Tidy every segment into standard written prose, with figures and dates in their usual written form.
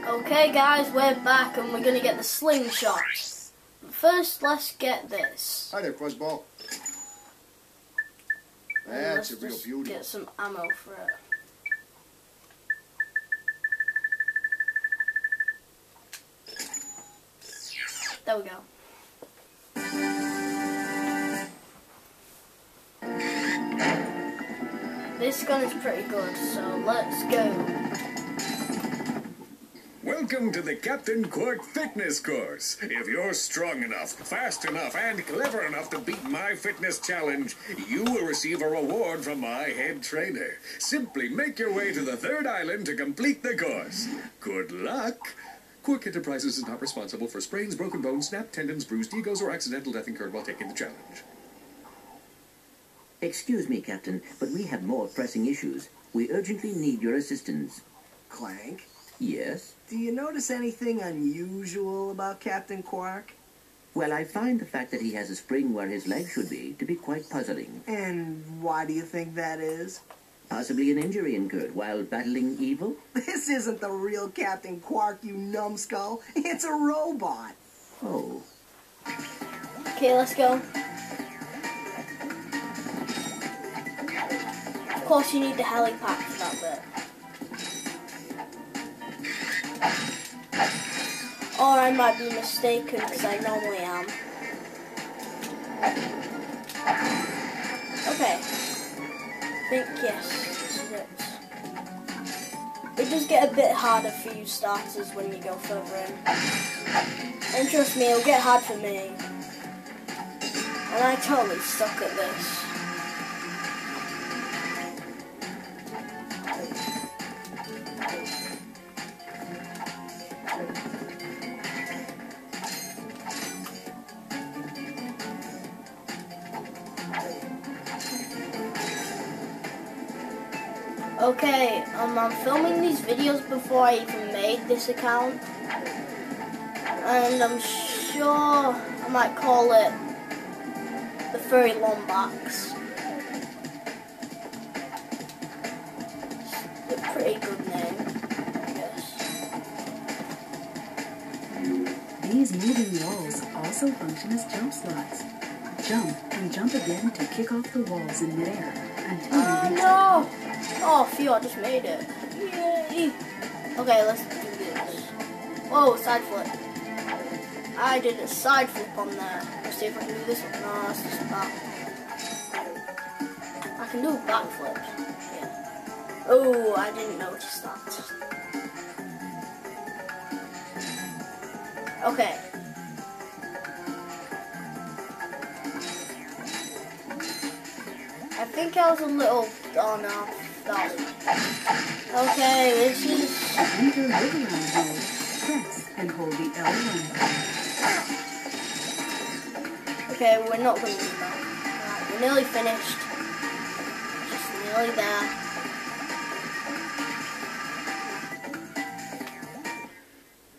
Okay guys, we're back and we're gonna get the slingshot. But first, let's get this. Hi there, Fuzzball. That's a real beauty. Get some ammo for it. There we go. This gun is pretty good, so let's go. Welcome to the Captain Quark fitness course. If you're strong enough, fast enough, and clever enough to beat my fitness challenge, you will receive a reward from my head trainer. Simply make your way to the third island to complete the course. Good luck. Quark Enterprises is not responsible for sprains, broken bones, snapped tendons, bruised egos, or accidental death incurred while taking the challenge. Excuse me, Captain, but we have more pressing issues. We urgently need your assistance. Clank? Yes? Do you notice anything unusual about Captain Quark? Well, I find the fact that he has a spring where his leg should be to be quite puzzling. And why do you think that is? Possibly an injury incurred while battling evil? This isn't the real Captain Quark, you numbskull. It's a robot. Oh. Okay, let's go. Of course you need the helipad for that bit. Or I might be mistaken because I normally am. Okay. I think yes, this is it. It does get a bit harder for you starters when you go further in. And trust me, it'll get hard for me. And I totally suck at this. Okay, I'm filming these videos before I even made this account, and I'm sure I might call it TheFurryLombax. It's a pretty good name, I guess. These moving walls also function as jump slots. Jump and jump again to kick off the walls in midair until you reach no! Oh, phew, I just made it. Yay! Okay, let's do this. Whoa, side flip. I did a side flip on there. Let's see if I can do this one. No, it's just that. I can do a backflip. Yeah. Oh, I didn't notice that. Okay. I think I was a little... Oh no. Okay, this is... Enter Orignal mode. Press and hold the L1. Okay, we're not going to do that. Right, we're nearly finished. Just nearly there.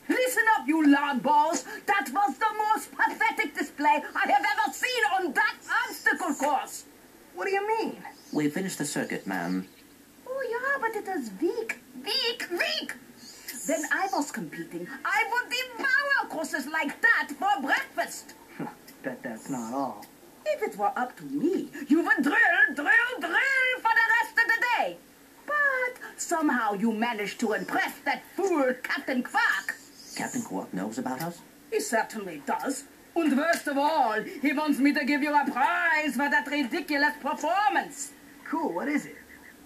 Listen up, you loud balls. That was the most pathetic display I have ever seen on that obstacle course. What do you mean? We finished the circuit, ma'am. Oh, yeah, but it is weak. When I was competing, I would devour courses like that for breakfast. Bet that's not all. If it were up to me, you would drill for the rest of the day. But somehow you managed to impress that fool Captain Quark. Captain Quark knows about us? He certainly does. And worst of all, he wants me to give you a prize for that ridiculous performance. Cool, what is it?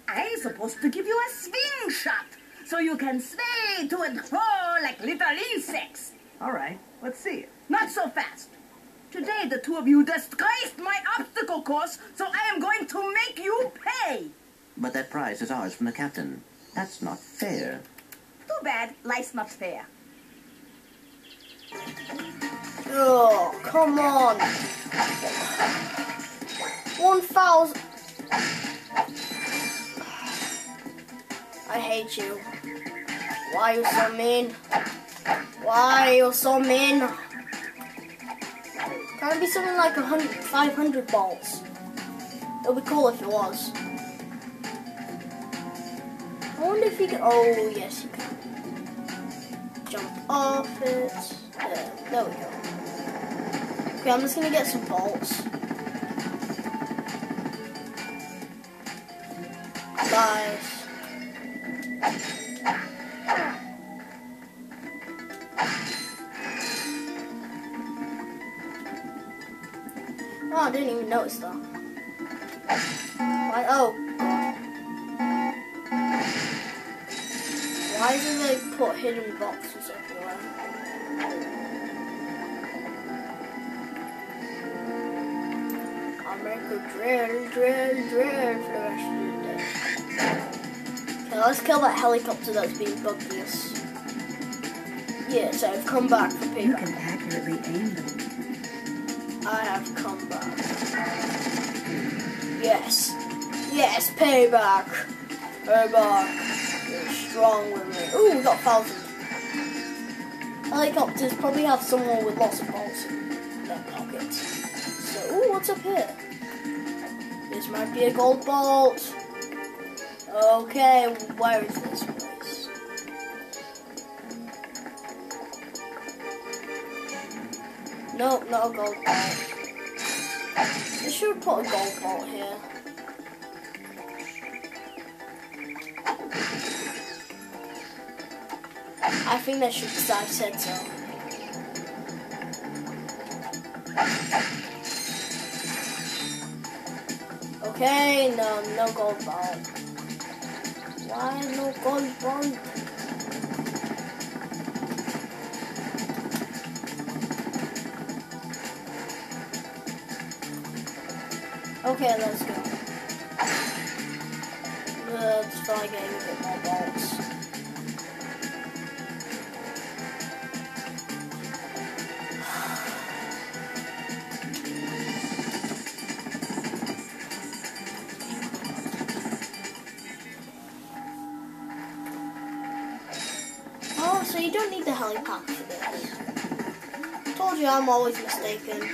I'm supposed to give you a swing shot, so you can sway to and fro like little insects. All right, let's see it. Not so fast. Today the two of you disgraced my obstacle course, so I am going to make you pay. But that prize is ours from the captain. That's not fair. Too bad, life's not fair. Oh, come on. 1,000. I hate you. Why are you so mean? Why are you so mean? Can it be something like 500 bolts? It would be cool if it was. I wonder if you can... Oh, yes, you can. jump off it. There we go. Okay, I'm just gonna get some bolts. Guys. Oh, I didn't even notice that. Why? Oh. Why do they put hidden boxes everywhere? I'll make a drill for the rest of the day. Okay, let's kill that helicopter that's being buggiest. Yes, I've come back for payback. You can accurately aim them. I have come back. Yes. Yes, payback. Payback. You're strong with me. Ooh, we got 1,000. Helicopters probably have someone with lots of bolts in their pockets. So, ooh, what's up here? This might be a gold bolt. Okay, where is this place? Nope, not a gold bolt. They should put a gold bolt here. I think they should, because I said so. Okay, no gold bolt. Why no gold bolt? Okay, let's go. Let's try getting a bit more bolts. Oh, so you don't need the helipad for this. Told you I'm always mistaken.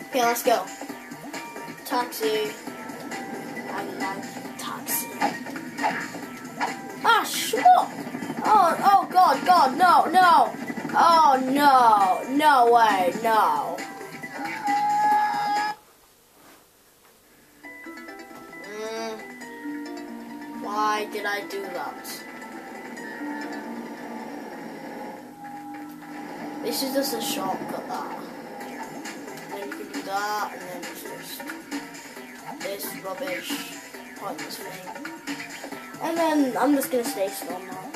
Okay, let's go. Taxi. I like taxi. Ah, what? Oh, God, no. Oh, no way, no. Why did I do that? This is just a shortcut, that. That, and then it's just this rubbish, pointless thing. And then I'm just gonna stay still now.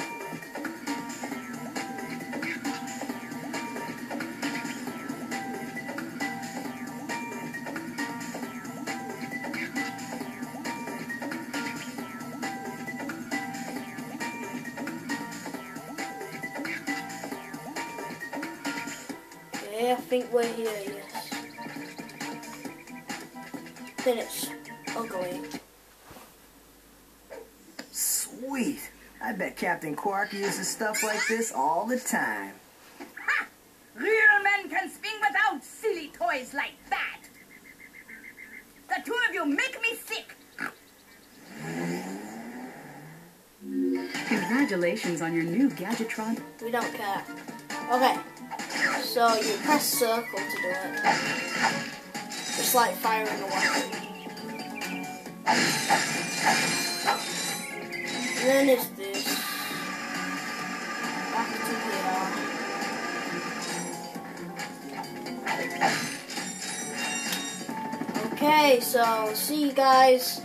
Okay, I think we're here, yes. Finish. Ugly. Sweet. I bet Captain Quark uses stuff like this all the time. Ha! Real men can swing without silly toys like that. The two of you make me sick. Congratulations on your new Gadgetron. We don't care. Okay. So you press circle to do it. It's like firing a weapon. And then it's this. Back to here. Okay, so see you guys,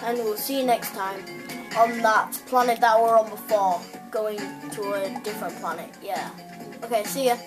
and we'll see you next time on that planet that we're on before, going to a different planet. Yeah. Okay, see ya.